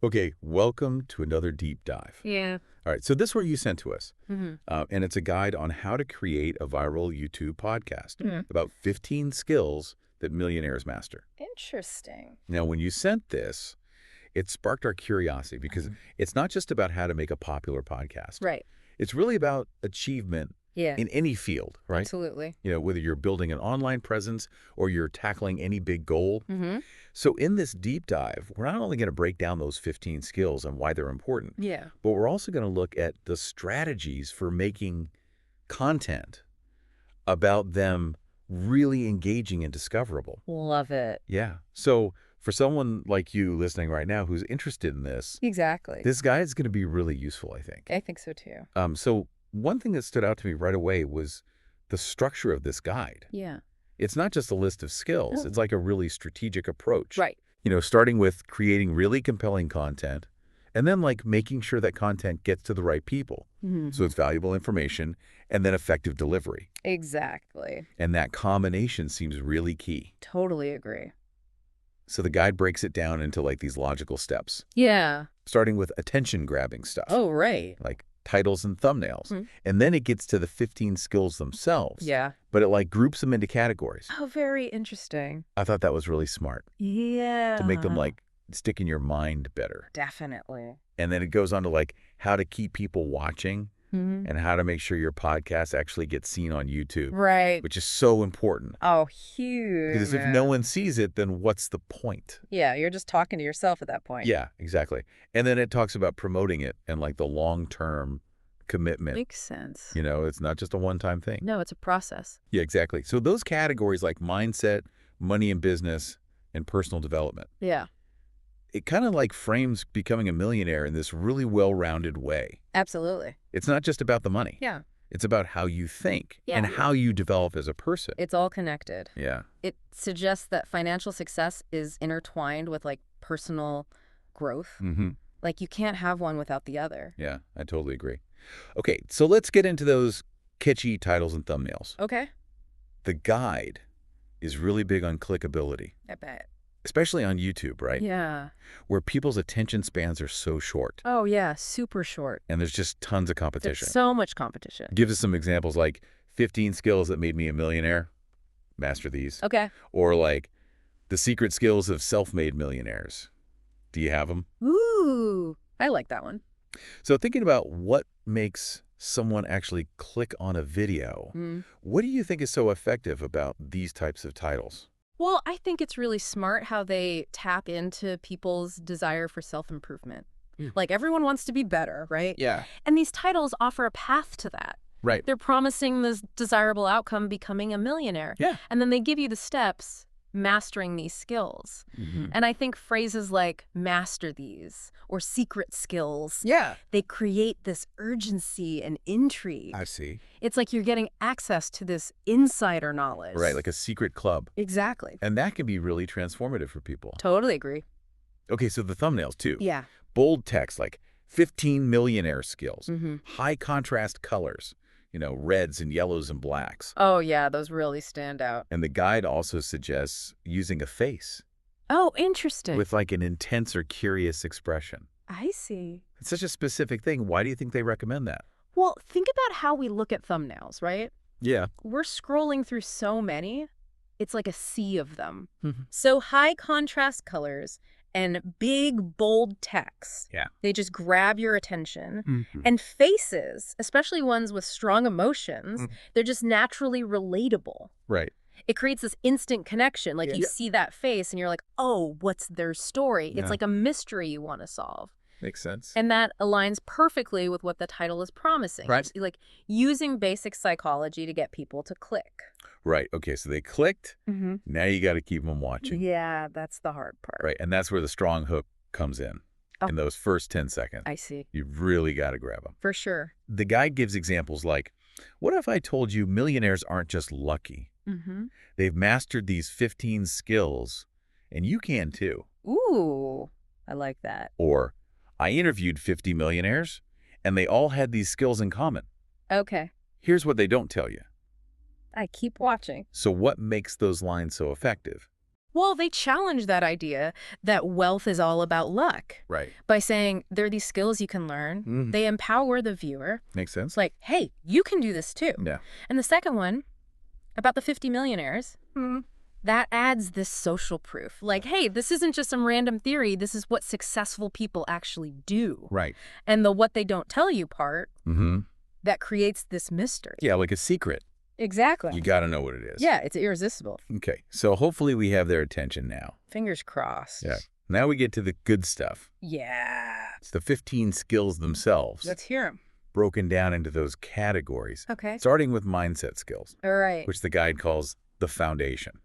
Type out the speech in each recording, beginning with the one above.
Okay, welcome to another deep dive. Yeah. All right, so this one you sent to us, hmm and it's a guide on how to create a viral YouTube podcast Mm. about 15 skills that millionaires master. Interesting. Now, when you sent this, it sparked our curiosity because it's not just about how to make a popular podcast. Right. It's really about achievement Yeah. in any field, right? Absolutely. Whether you're building an online presence or you're tackling any big goal. hmm So in this deep dive, we're not only going to break down those 15 skills and why they're important, Yeah. but we're also going to look at the strategies for making content about them really engaging and discoverable. Love it. Yeah. So for someone like you listening right now who's interested in Exactly. this guide is going to be really useful, I think. I think so too. So one thing that stood out to me right away was the structure of this guide. Yeah. It's not just a list of skills. No. It's like a really strategic approach. Right. Starting with creating really compelling content and then like making sure that content gets to the right people. So it's valuable information and then effective delivery. Exactly. And that combination seems really key. Totally agree. So the guide breaks it down into like these logical steps, Yeah. starting with attention grabbing stuff. Oh, right. Like titles and thumbnails. Mhm. And then it gets to the 15 skills themselves. Yeah. But it like groups them into categories. Oh, very interesting. I thought that was really smart Yeah. to make them like stick in your mind better. Definitely. And then it goes on to like how to keep people watching and how to make sure your podcast actually gets seen on YouTube, Right. which is so important. Oh, huge. Because if no one sees it, then what's the point? Yeah, you're just talking to yourself at that point. Yeah, exactly. And then it talks about promoting it and like the long-term commitment. Makes sense. It's not just a one-time thing. No, it's a process. Yeah, exactly. So those categories like mindset, money and business, and personal development, Yeah. it kind of like frames becoming a millionaire in this really well-rounded way. Absolutely. It's not just about the money. Yeah. It's about how you think Yeah. and how you develop as a person. It's all connected. Yeah. It suggests that financial success is intertwined with like personal growth. Mm-hmm. Like you can't have one without the other. Yeah, I totally agree. Okay, so let's get into those catchy titles and thumbnails. Okay. The guide is really big on clickability, I bet. especially on YouTube, right? Yeah. Where people's attention spans are so short Oh, yeah. Super short. and there's just tons of There's competition. so much competition. Give us some examples like 15 skills that made me a millionaire. Master these. Okay. Or like the secret skills of self-made millionaires. Do you have them? Ooh. I like that one. So thinking about what makes someone actually click on a video, what do you think is so effective about these types of titles? Well, I think it's really smart how they tap into people's desire for self-improvement. Like everyone wants to be better, right? Yeah. And these titles offer a path to that. Right. They're promising this desirable outcome, becoming a millionaire. Yeah. And then they give you the steps, mastering these skills. And I think phrases like master these or secret skills, Yeah. they create this urgency and intrigue. I see. It's like you're getting access to this insider knowledge. Right, like a secret club. Exactly. And that can be really transformative for people. Totally agree. Okay, so the thumbnails too. Yeah. Bold text like 15 millionaire skills, Mm-hmm. high contrast colors, reds and yellows and blacks. Oh, yeah, those really stand out. And the guide also suggests using a face Oh, interesting. with like an intense or curious expression. I see. It's such a specific thing. Why do you think they recommend that? Well, think about how we look at thumbnails, right? Yeah. We're scrolling through so many. It's like a sea of them. Mhm. So high contrast colors and big, bold text. Yeah. They just grab your attention. And faces, especially ones with strong emotions, they're just naturally relatable. Right. It creates this instant connection. Like you Yeah. see that face and you're like, oh, what's their story? Yeah. It's like a mystery you want to solve. Makes sense. And that aligns perfectly with what the title is promising. Right. It's like using basic psychology to get people to click. Right. Okay, so they clicked. Now you got to keep them watching. Yeah, that's the hard part. Right. And that's where the strong hook comes in. Oh. In those first 10 seconds. I see. You've really got to grab them. For sure. The guide gives examples like, what if I told you millionaires aren't just lucky? They've mastered these 15 skills, and you can too. Ooh, I like that. Or, I interviewed 50 millionaires, and they all had these skills in common. Okay. Here's what they don't tell you. I keep watching. So what makes those lines so effective? Well, they challenge that idea that wealth is all about luck Right. by saying there are these skills you can learn. They empower the viewer. Makes sense. It's like, hey, you can do this too. Yeah. And the second one, about the 50 millionaires, that adds this social proof. Like, hey, this isn't just some random theory. This is what successful people actually do. Right. And the what they don't tell you part, Mm-hmm. that creates this mystery. Yeah, like a secret. Exactly. You got to know what it is. Yeah, it's irresistible. Okay, so hopefully we have their attention now. Fingers crossed. Yeah. Now we get to the good stuff. Yeah. It's the 15 skills themselves, Let's hear them. broken down into those categories, Okay. starting with mindset skills, All right. which the guide calls the foundation.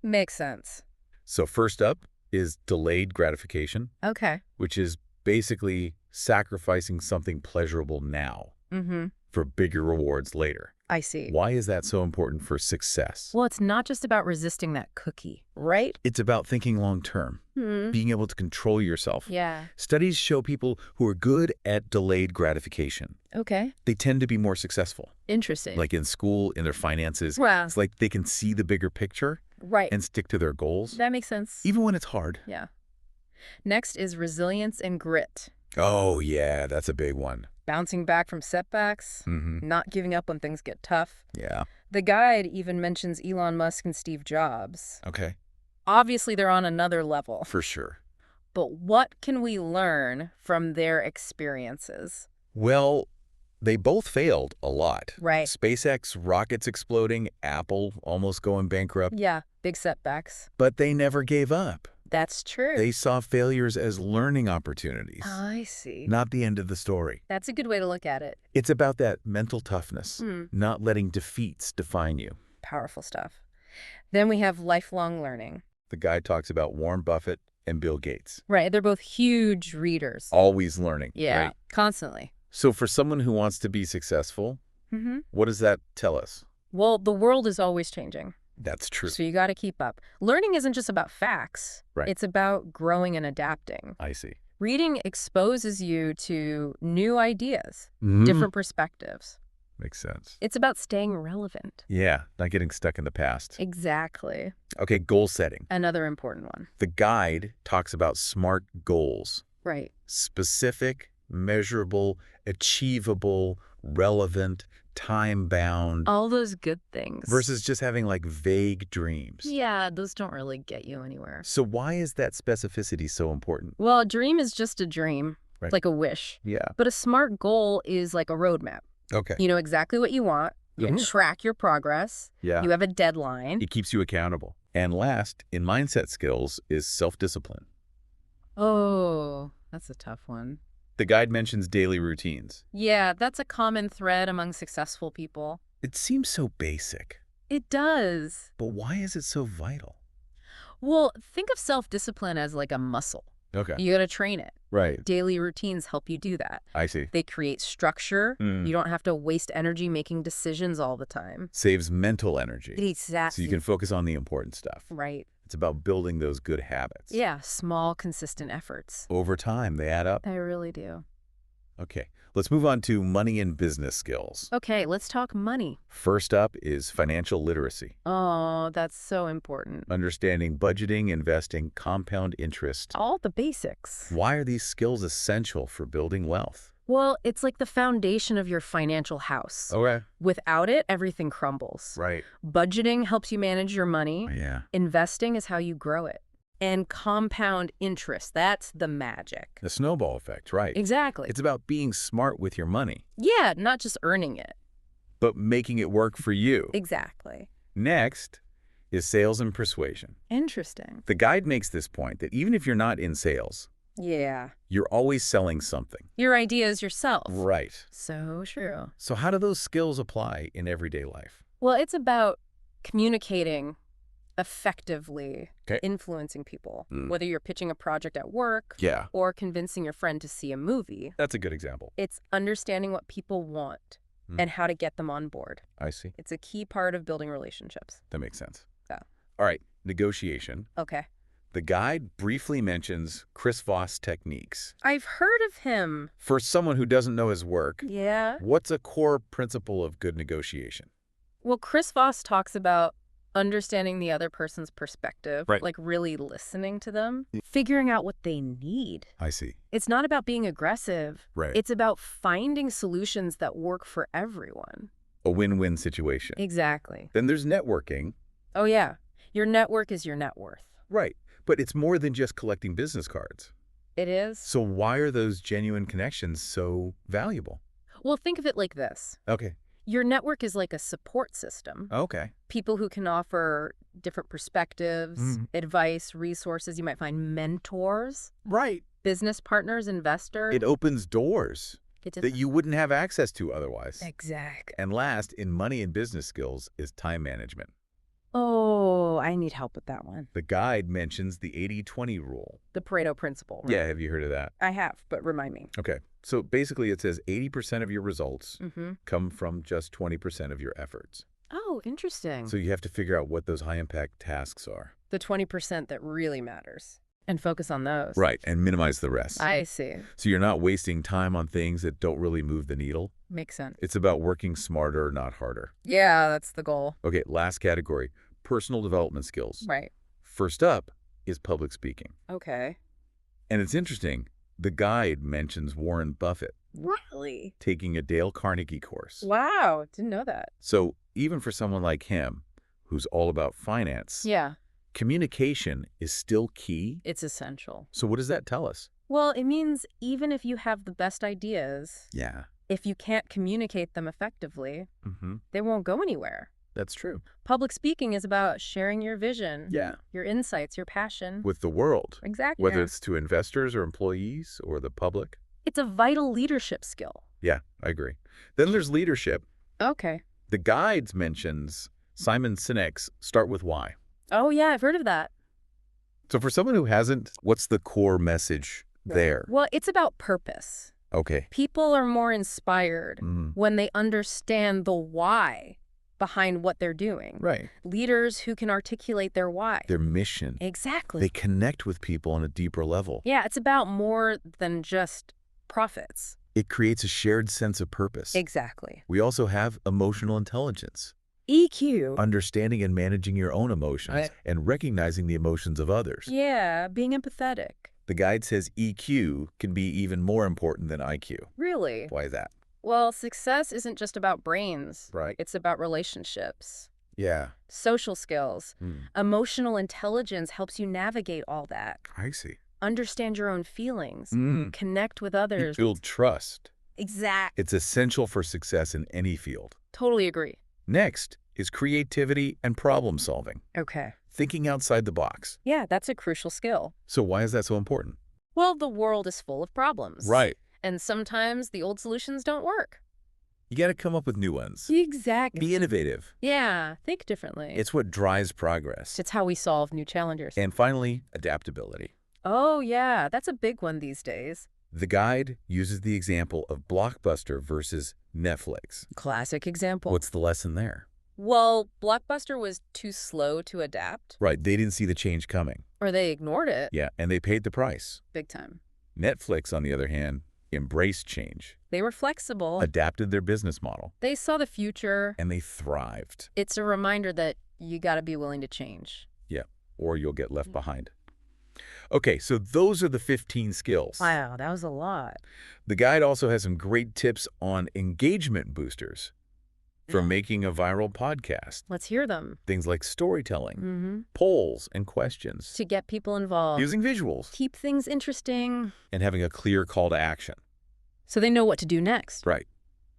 Makes sense. So first up is delayed gratification, Okay. which is basically sacrificing something pleasurable now for bigger rewards later. I see. Why is that so important for success? Well, it's not just about resisting that cookie, right? It's about thinking long-term, being able to control yourself. Yeah. Studies show people who are good at delayed gratification, Okay. they tend to be more successful. Interesting. Like in school, in their finances, Wow. it's like they can see the bigger picture Right. and stick to their goals, That makes sense. even when it's hard. Yeah. Next is resilience and grit. Oh, yeah, that's a big one. Bouncing back from setbacks, not giving up when things get tough. Yeah. The guide even mentions Elon Musk and Steve Jobs. Okay. Obviously, they're on another level. For sure. But what can we learn from their experiences? Well, they both failed a lot. Right. SpaceX, rockets exploding, Apple almost going bankrupt. Yeah, big setbacks. But they never gave up. That's true. They saw failures as learning opportunities, I see. not the end of the story. That's a good way to look at it. It's about that mental toughness, not letting defeats define you. Powerful stuff. Then we have lifelong learning. The guide talks about Warren Buffett and Bill Gates. Right, they're both huge readers. Always learning. Yeah, Right? constantly. So for someone who wants to be successful, what does that tell us? Well, the world is always changing. That's true. So you got to keep up. Learning isn't just about facts. Right. It's about growing and adapting. I see. Reading exposes you to new ideas, Mm-hmm. different perspectives. Makes sense. It's about staying relevant. Yeah, not getting stuck in the past. Exactly. Okay, goal setting. Another important one. The guide talks about SMART goals. Right. Specific, measurable, achievable, relevant, time-bound, All those good things. versus just having like vague dreams. Yeah, those don't really get you anywhere. So why is that specificity so important? Well, a dream is just a dream. Right. It's like a wish. Yeah. But a SMART goal is like a roadmap. Okay. You know exactly what you want. You can track your progress. Yeah. You have a deadline. It keeps you accountable. And last, in mindset skills, is self-discipline. Oh, that's a tough one. The guide mentions daily routines. Yeah, that's a common thread among successful people. It seems so basic, It does. but why is it so vital? Well, think of self-discipline as like a muscle. Okay. You got to train it. Right. Daily routines help you do that. I see. They create structure. You don't have to waste energy making decisions all the time. Saves mental energy. Exactly. So you can focus on the important stuff. Right. It's about building those good habits. Yeah, small, consistent efforts. Over time, they add up. They really do. Okay, let's move on to money and business skills. Okay, let's talk money. First up is financial literacy. Oh, that's so important. Understanding budgeting, investing, compound interest. All the basics. Why are these skills essential for building wealth? Well, it's like the foundation of your financial house. Okay. Without it, everything crumbles. Right. Budgeting helps you manage your money. Yeah. Investing is how you grow it. And compound interest, that's the magic. The snowball effect, right. Exactly. It's about being smart with your money, Yeah, not just earning it. but making it work for you. Exactly. Next is sales and persuasion. Interesting. The guide makes this point that even if you're not in sales, Yeah. you're always selling something. Your idea is yourself. Right. So true. So how do those skills apply in everyday life? Well, it's about communicating effectively, Okay. influencing people, whether you're pitching a project at work Yeah. or convincing your friend to see a movie. That's a good example. It's understanding what people want and how to get them on board. I see. It's a key part of building relationships. That makes sense. Yeah. All right. Negotiation. Okay. The guide briefly mentions Chris Voss techniques. I've heard of him. For someone who doesn't know his work, Yeah. what's a core principle of good negotiation? Well, Chris Voss talks about Understanding the other person's perspective, Right. like really listening to them, figuring out what they need. I see. It's not about being aggressive. Right. It's about finding solutions that work for everyone. A win-win situation. Exactly. Then there's networking. Oh, yeah. Your network is your net worth. Right. But it's more than just collecting business cards. It is? So why are those genuine connections so valuable? Well, think of it like this. Okay. Your network is like a support system. Okay. People who can offer different perspectives, advice, resources. You might find mentors, Right. business partners, investors. It opens doors It that you wouldn't have access to otherwise. Exactly. And last, in money and business skills, is time management. Oh, I need help with that one. The guide mentions the 80-20 rule. The Pareto principle. Right? Yeah, have you heard of that? I have, but remind me. Okay. So basically it says 80% of your results Mm-hmm. come from just 20% of your efforts. Oh, interesting. So you have to figure out what those high-impact tasks are. The 20% that really matters. And focus on those. Right, and minimize the rest. I see. So you're not wasting time on things that don't really move the needle. Makes sense. It's about working smarter, not harder. Yeah, that's the goal. Okay, last category, personal development skills. Right. First up is public speaking. Okay. And it's interesting, the guide mentions Warren Buffett Really? taking a Dale Carnegie course. Wow, didn't know that. So even for someone like him, who's all about finance, Yeah, communication is still key. it's essential. So what does that tell us? Well, it means even if you have the best ideas, Yeah. if you can't communicate them effectively, they won't go anywhere. That's true. Public speaking is about sharing your vision, Yeah. your insights, your passion. With the world, Exactly. whether it's to investors or employees or the public. It's a vital leadership skill. Yeah, I agree. Then there's leadership. Okay. The guides mentions Simon Sinek's Start With Why. Oh, yeah, I've heard of that. So for someone who hasn't, what's the core message there? Well, it's about purpose. Okay. People are more inspired when they understand the why behind what they're doing. Right. Leaders who can articulate their why. Their mission. Exactly. They connect with people on a deeper level. Yeah, it's about more than just profits. It creates a shared sense of purpose. Exactly. We also have emotional intelligence, EQ. understanding and managing your own emotions Right. and recognizing the emotions of others. Yeah, being empathetic. The guide says EQ can be even more important than IQ. Really? Why is that? Well, success isn't just about brains. Right. It's about relationships, Yeah. social skills. Emotional intelligence helps you navigate all that. I see. Understand your own feelings. Connect with others. Build trust. Exact. It's essential for success in any field. Totally agree. Next is creativity and problem solving, Okay. thinking outside the box. Yeah, that's a crucial skill. So why is that so important? Well, the world is full of problems. Right. And sometimes the old solutions don't work. You got to come up with new ones. Exactly. Be innovative. Yeah, think differently. It's what drives progress. It's how we solve new challenges. And finally, adaptability. Oh, yeah, that's a big one these days. The guide uses the example of Blockbuster versus Netflix. Classic example. What's the lesson there? Well, Blockbuster was too slow to adapt. Right, they didn't see the change coming. Or they ignored it. Yeah, and they paid the price. Big time. Netflix, on the other hand, embraced change, They were flexible. adapted their business model, They saw the future. and they thrived. It's a reminder that you got to be willing to change. Yeah, or you'll get left behind. Okay, so those are the 15 skills. Wow, that was a lot. The guide also has some great tips on engagement boosters for making a viral podcast. Let's hear them. Things like storytelling, Mm-hmm. polls and questions, To get people involved. using visuals, Keep things interesting and having a clear call to action. so they know what to do next. Right.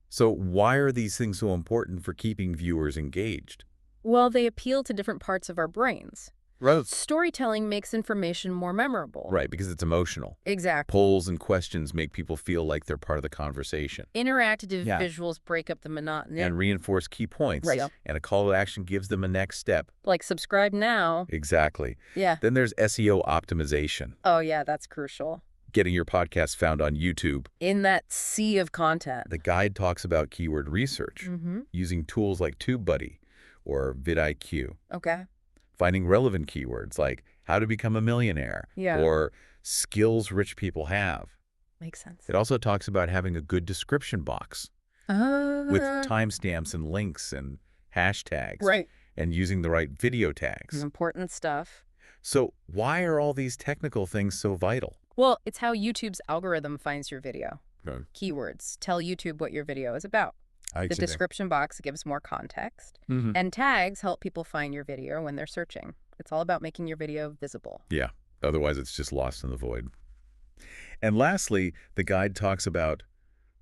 So why are these things so important for keeping viewers engaged? Well, they appeal to different parts of our brains. Right. Storytelling makes information more memorable. Right, because it's emotional. Exactly. Polls and questions make people feel like they're part of the conversation Interactive Yeah. visuals break up the monotony. and reinforce key points. Right. And a call to action gives them a next step. Like subscribe now. Exactly. Yeah. Then there's SEO optimization, Oh, yeah, that's crucial. getting your podcast found on YouTube. In that sea of content. The guide talks about keyword research, Mm-hmm. using tools like TubeBuddy or vidIQ, Okay. finding relevant keywords like how to become a millionaire Yeah. or skills rich people have. Makes sense. It also talks about having a good description box with timestamps and links and hashtags. Right. and using the right video tags. Important stuff. So why are all these technical things so vital? Well, it's how YouTube's algorithm finds your video. Okay. Keywords tell YouTube what your video is about. I The see. description box gives more context. Mhm. And tags help people find your video when they're searching. It's all about making your video visible. Yeah, otherwise it's just lost in the void. And lastly, the guide talks about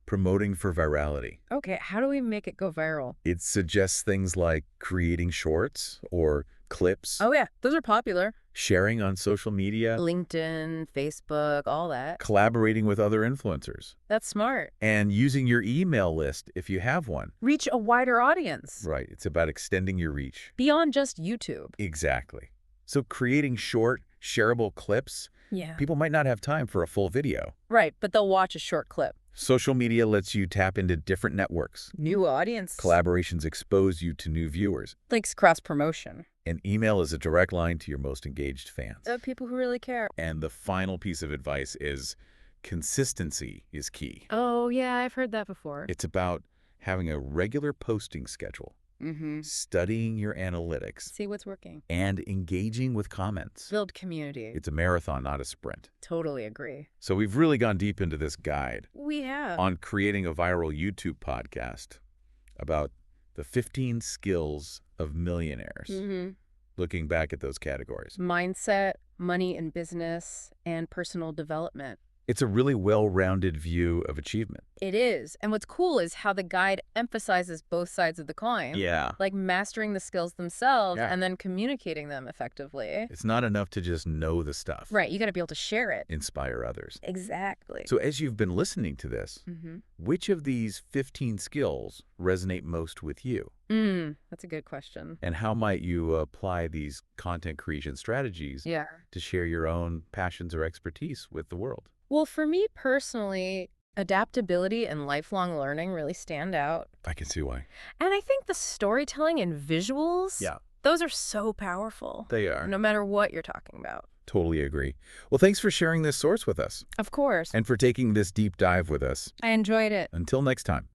promoting for virality. Okay, how do we make it go viral? It suggests things like creating shorts or clips, Oh yeah, those are popular. sharing on social media, LinkedIn, Facebook, all that. collaborating with other influencers, That's smart. and using your email list if you have one. Reach a wider audience. Right, it's about extending your reach. Beyond just YouTube. Exactly. So creating short, shareable clips, Yeah. people might not have time for a full video. Right, but they'll watch a short clip. Social media lets you tap into different networks. New audience. Collaborations expose you to new viewers. Links cross-promotion. And email is a direct line to your most engaged fans. People who really care. And the final piece of advice is consistency is key. Oh, yeah, I've heard that before. It's about having a regular posting schedule, Mm-hmm. studying your analytics, See what's working. and engaging with comments. Build community. It's a marathon, not a sprint. Totally agree. So we've really gone deep into this guide We have. on creating a viral YouTube podcast about the 15 skills of millionaires, Mm-hmm. looking back at those categories. Mindset, money and business, and personal development. It's a really well-rounded view of achievement. It is. And what's cool is how the guide emphasizes both sides of the coin. Yeah. Like mastering the skills themselves Yeah. and then communicating them effectively. It's not enough to just know the stuff. Right, you got to be able to share it. Inspire others. Exactly. So as you've been listening to this, Mm-hmm. which of these 15 skills resonate most with you? That's a good question. And how might you apply these content creation strategies Yeah. to share your own passions or expertise with the world? Well, for me personally, adaptability and lifelong learning really stand out. I can see why. And I think the storytelling and visuals, Yeah. those are so powerful. They are. No matter what you're talking about. Totally agree. Well, thanks for sharing this source with us Of course. and for taking this deep dive with us. I enjoyed it. Until next time.